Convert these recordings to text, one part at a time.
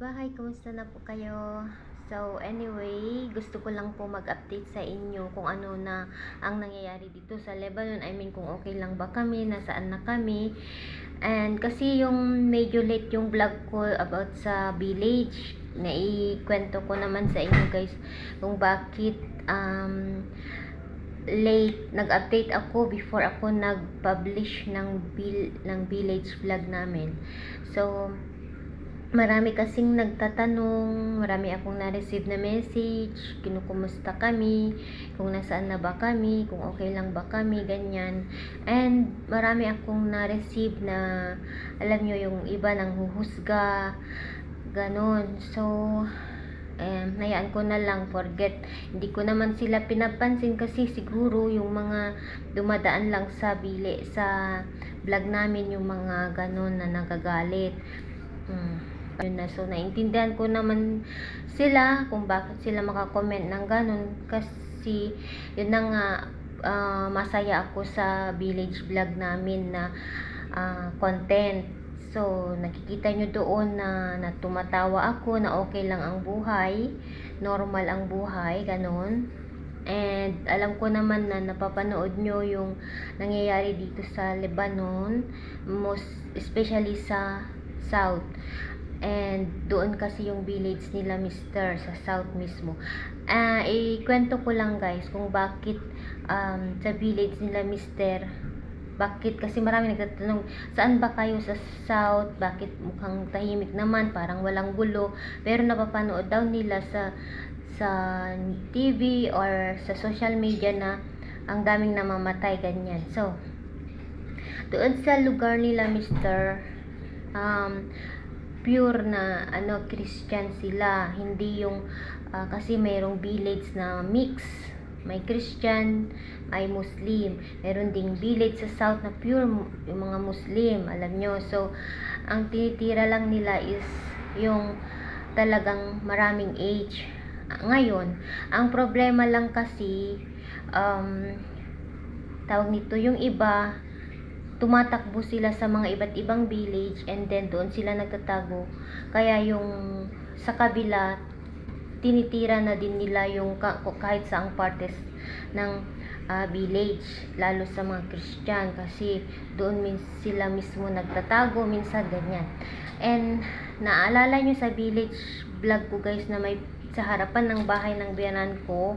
kapitbahay, kumusta na po kayo? So anyway, gusto ko lang po mag-update sa inyo kung ano na ang nangyayari dito sa Lebanon. I mean, kung okay lang ba kami, nasaan na kami. And kasi yung medyo late yung vlog ko about sa village, naikwento ko naman sa inyo guys kung bakit late nag-update ako before ako nag-publish ng village vlog namin. So marami kasing nagtatanong, marami akong na-receive na message, kinukumusta kami, kung nasaan na ba kami, kung okay lang ba kami, ganyan. And marami akong na-receive na, alam nyo, yung iba nang huhusga, ganon. So, hayaan ko na lang, forget. Hindi ko naman sila pinapansin kasi siguro yung mga dumadaan lang sa vlog namin, yung mga ganon na nagagalit. Yun na. So, naintindihan ko naman sila kung bakit sila makakomment ng ganun. Kasi, yun na nga, masaya ako sa village vlog namin na content. So, nakikita nyo doon na tumatawa ako, na okay lang ang buhay, normal ang buhay, ganun. And alam ko naman na napapanood nyo yung nangyayari dito sa Lebanon, most especially sa South. And doon kasi yung village nila Mister, sa South mismo. Ikwento ko lang guys kung bakit sa village nila Mister, bakit, kasi marami nagtatanong, saan ba kayo sa South, bakit mukhang tahimik naman, parang walang gulo, pero napapanood daw nila sa TV or sa social media na ang daming namamatay, ganyan. So doon sa lugar nila Mister, pure na Christian sila, hindi yung kasi mayroong village na mix, may Christian, may Muslim, meron ding village sa South na pure yung mga Muslim, alam nyo. So ang tinitira lang nila is yung talagang maraming age. Ngayon, ang problema lang kasi tawag nito, yung iba tumatakbo sila sa mga iba't ibang village and then doon sila nagtatago, kaya yung sa kabila tinitira na din nila yung kahit saang partes ng village, lalo sa mga Christian, kasi doon sila mismo nagtatago minsan, ganyan. And naalala nyo sa village vlog ko guys na may sa harapan ng bahay ng biyanan ko,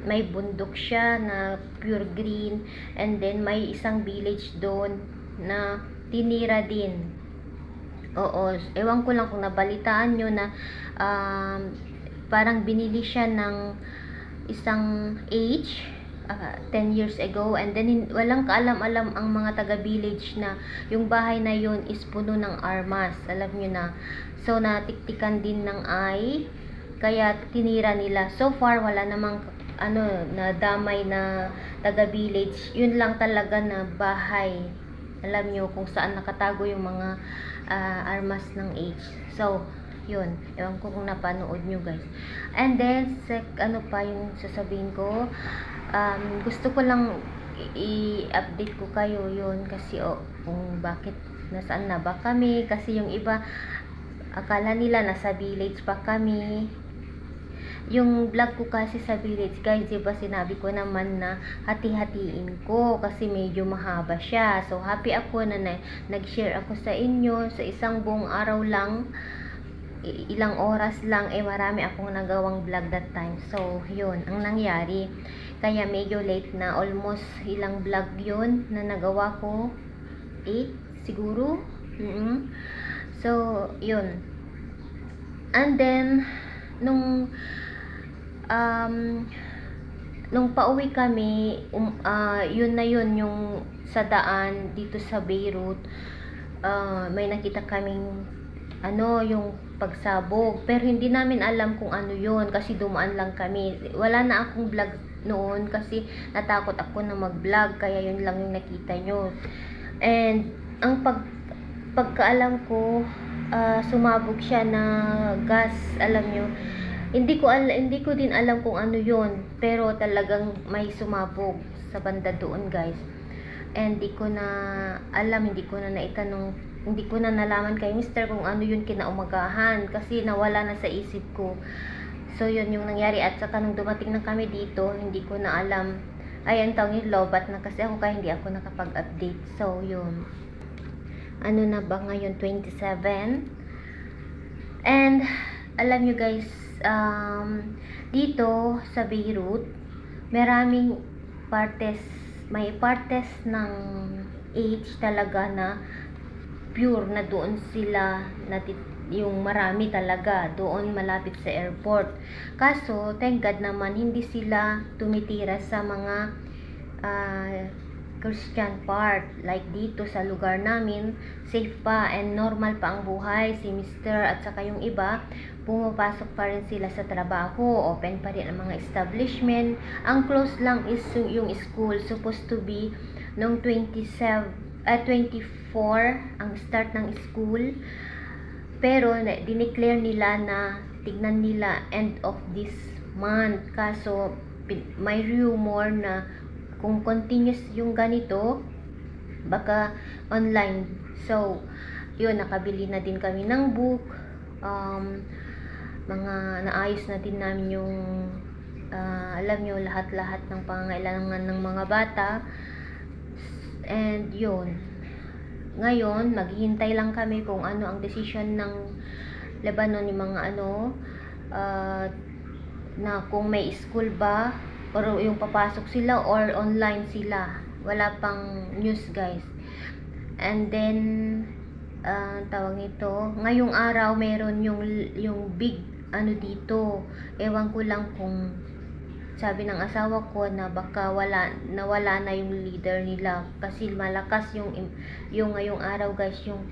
may bundok siya na pure green, and then may isang village doon na tinira din. Oo, ewan ko lang kung nabalitaan nyo na parang binili siya ng isang age 10 years ago, and then walang kaalam-alam ang mga taga-village na yung bahay na yun is puno ng armas, alam nyo na. So natiktikan din ng kaya tinira nila. So far wala namang na damay na taga-village. Yun lang talaga na bahay, alam nyo, kung saan nakatago yung mga armas ng age. So yun, ewan ko kung napanood nyo guys. And then ano pa yung sasabihin ko, gusto ko lang i-update ko kayo yun kasi kung bakit nasaan na ba kami, kasi yung iba akala nila nasa village pa kami. Yung vlog ko kasi sa village guys, diba sinabi ko naman na hati-hatiin ko kasi medyo mahaba siya. So happy ako na nag-share ako sa inyo sa isang buong araw lang, ilang oras lang, marami akong nagawang vlog that time. So yun ang nangyari, kaya medyo late na, almost ilang vlog yun na nagawa ko, 8 siguro. So yun, and then nung pauwi kami, yun na yun, yung sa daan dito sa Beirut, may nakita kaming yung pagsabog, pero hindi namin alam kung ano yun kasi dumaan lang kami. Wala na akong vlog noon kasi natakot ako na mag-vlog, kaya yun lang yung nakita nyo. And ang pagkaalam ko, sumabog siya na gas, alam nyo. Hindi ko din alam kung ano yun, pero talagang may sumabog sa banda doon guys. And hindi ko na alam, hindi ko na naitanong hindi ko na nalaman kay Mr. kung ano yun kinaumagahan kasi nawala na sa isip ko. So yun yung nangyari, at saka nung dumating na kami dito, hindi ko na alam, ay ang tawag yung lobat na kasi ako, kaya hindi ako nakapag-update. So yun, ano na ba ngayon, 27. And alam nyo guys, dito sa Beirut, maraming may partes ng age talaga na pure na doon sila yung marami talaga doon malapit sa airport. Kaso thank God naman hindi sila tumitira sa mga Christian part. Like dito sa lugar namin, safe pa and normal pa ang buhay. Si Mr. at saka yung iba, pumapasok pa rin sila sa trabaho, open pa rin ang mga establishment. Ang close lang is yung school, supposed to be nung 24 ang start ng school, pero dineclare nila na tignan nila end of this month. Kaso may rumor na kung continuous yung ganito, baka online. So yun, nakabili na din kami ng book, mga naayos na din namin yung alam nyo, lahat-lahat ng pangangailangan ng mga bata. And yun, ngayon maghihintay lang kami kung ano ang decision ng Lebanon, yung mga na kung may school ba or yung papasok sila or online sila. Wala pang news guys. And then tawag nito, ngayong araw meron yung big dito, ewan ko lang kung sabi ng asawa ko na baka nawala na yung leader nila kasi malakas yung ngayong araw guys, yung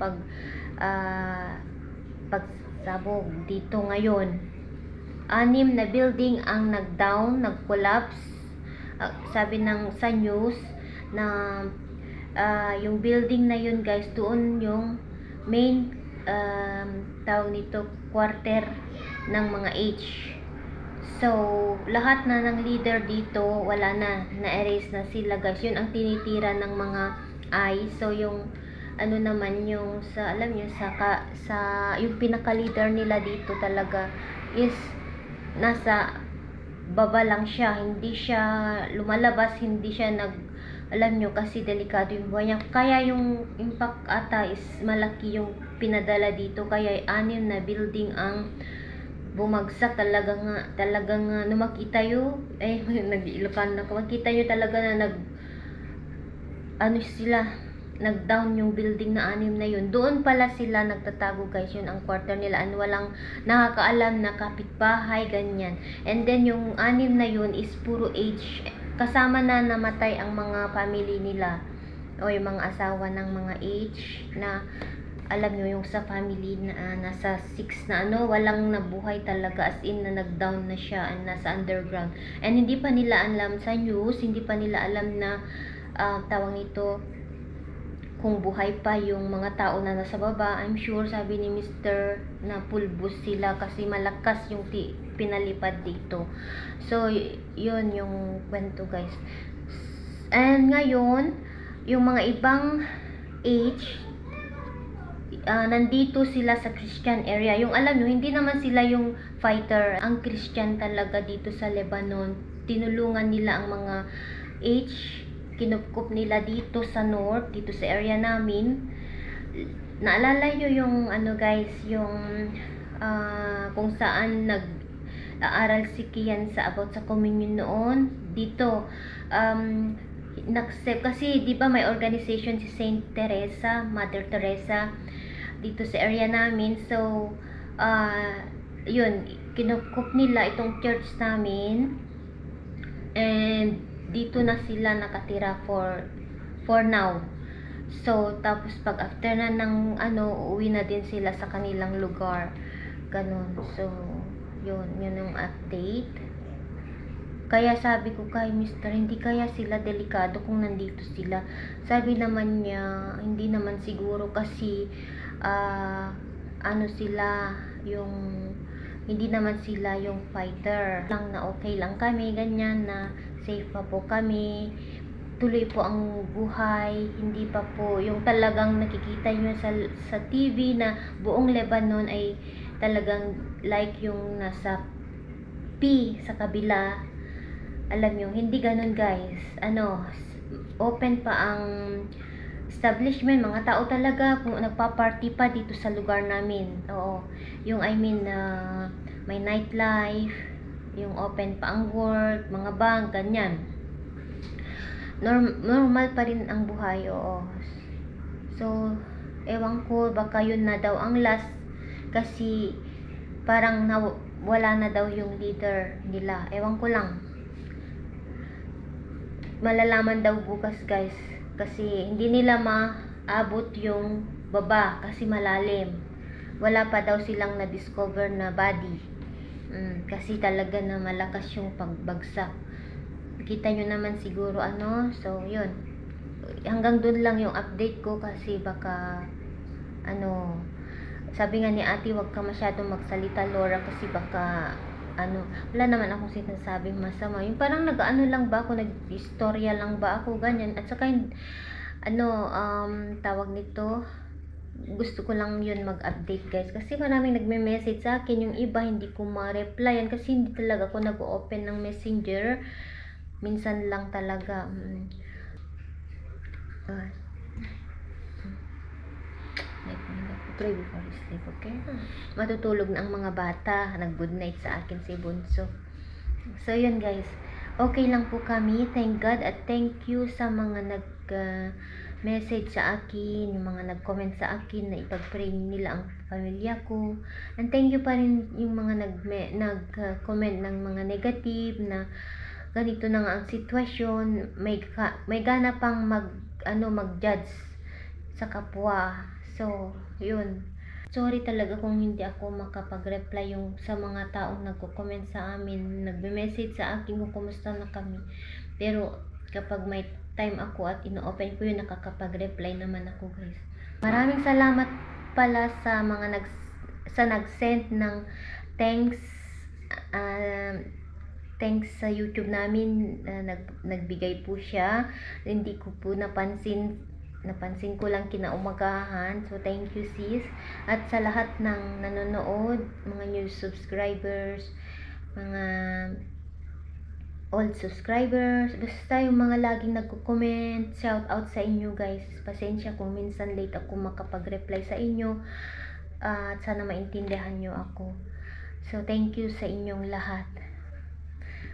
pagsabog dito ngayon. 6 na building ang nag-collapse. Sabi sa news na yung building na yun guys, doon yung main tawag nito quarter ng mga H. So, lahat na ng leader dito, wala na-erase na sila guys. Yun ang tinitira ng mga I. So, yung naman yung sa, alam nyo, sa yung pinaka-leader nila dito talaga is nasa baba lang siya. Hindi siya lumalabas, hindi siya alam nyo, kasi delikado yung buhay niya. Kaya yung impact ata is malaki yung pinadala dito. Kaya 6 na building ang bumagsak. Talaga nga makita nyo, nag-Ilocan na makita nyo talaga na nag-down yung building na 6 na yun. Doon pala sila nagtatago guys, yun ang quarter nila, and walang nakakaalam na kapitbahay, ganyan. And then yung 6 na yun is puro age, kasama na namatay ang mga family nila o yung mga asawa ng mga age na alam nyo, yung sa family na nasa 6 na walang nabuhay talaga, as in na nag-down na siya and nasa underground. And hindi pa nila alam sa news, hindi pa nila alam na tawag nito, kung buhay pa yung mga tao na nasa baba. I'm sure, sabi ni Mr. na pulbos sila kasi malakas yung pinalipad dito. So yun yung kwento guys. And ngayon, yung mga ibang age, nandito sila sa Christian area. Yung alam nyo, hindi naman sila yung fighter. Ang Christian talaga dito sa Lebanon. Tinulungan nila ang mga age, kinupkup nila dito sa north, dito sa area namin. Naalala nyo yung guys, yung kung saan nag-aaral si Kian about sa communion noon dito. Kasi di ba may organization si Saint Teresa, Mother Teresa dito sa area namin. So yun, kinupkup nila itong church namin, and dito na sila nakatira for now. So tapos pag after na ng uuwi na din sila sa kanilang lugar, ganun. So yun yung update. Kaya sabi ko kay Mr., hindi kaya sila delikado kung nandito sila. Sabi naman niya, hindi naman siguro kasi sila yung, hindi naman sila yung fighter lang, na okay lang kami, ganyan, na safe pa po kami. tuloy po ang buhay, hindi pa po yung talagang nakikita nyo sa TV na buong Lebanon ay talagang like yung nasa P sa kabila. Alam nyo, hindi ganun guys. Open pa ang establishment, mga tao talaga nagpa-party pa dito sa lugar namin. Oo, yung may nightlife, yung open pa ang work, mga bank, ganyan. Normal pa rin ang buhay, oo. So, ewan ko, baka yun na daw ang last kasi parang wala na daw yung leader nila. Ewan ko lang. Malalaman daw bukas guys kasi hindi nila maabot yung baba kasi malalim. Wala pa daw silang na-discover na body. Kasi talaga na malakas yung pagbagsak. Kita nyo naman siguro so yun, hanggang dun lang yung update ko kasi baka sabi nga ni ate, wag ka masyadong magsalita Laura kasi baka wala naman akong sinasabing masama, yung parang lang ba ako, nag-istorya lang ba ako, ganyan. At saka tawag nito, gusto ko lang yun mag-update guys kasi maraming nagme-message sa akin, yung iba hindi ko ma-replyan kasi hindi talaga ako nag-open ng messenger, minsan lang talaga. Pray before you sleep, okay? Matutulog na ang mga bata, nag-good night sa akin si Bunso. So yun guys, okay lang po kami, thank God, at thank you sa mga nag-message sa akin, yung mga nag-comment sa akin na ipag-pray nila ang pamilya ko. And thank you pa rin yung mga nag-comment ng mga negative na ganito na nga ang sitwasyon, may gana pang mag-judge sa kapwa. So, yun. Sorry talaga kung hindi ako makapag-reply yung sa mga taong nagko-comment sa amin, nagbe-message sa akin kung kumusta na kami. Pero kapag may time ako at ino-open ko yun, nakakapag-reply naman ako guys. Maraming salamat pala sa mga nag-send ng thanks sa YouTube namin. Nagbigay po siya, hindi ko po napansin ko lang kinaumagahan. So thank you sis, at sa lahat ng nanonood, mga new subscribers, mga old subscribers, basta yung mga laging nagko-comment, shout out sa inyo guys. Pasensya kung minsan late ako makapag-reply sa inyo, at sana maintindihan nyo ako. So thank you sa inyong lahat.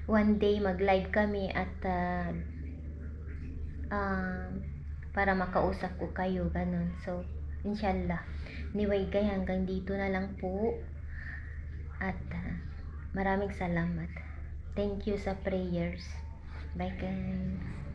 One day mag-live kami at para makausap ko kayo, ganun. So inshallah. Anyway guys, hanggang dito na lang po, at maraming salamat. Thank you sa prayers. Bye guys.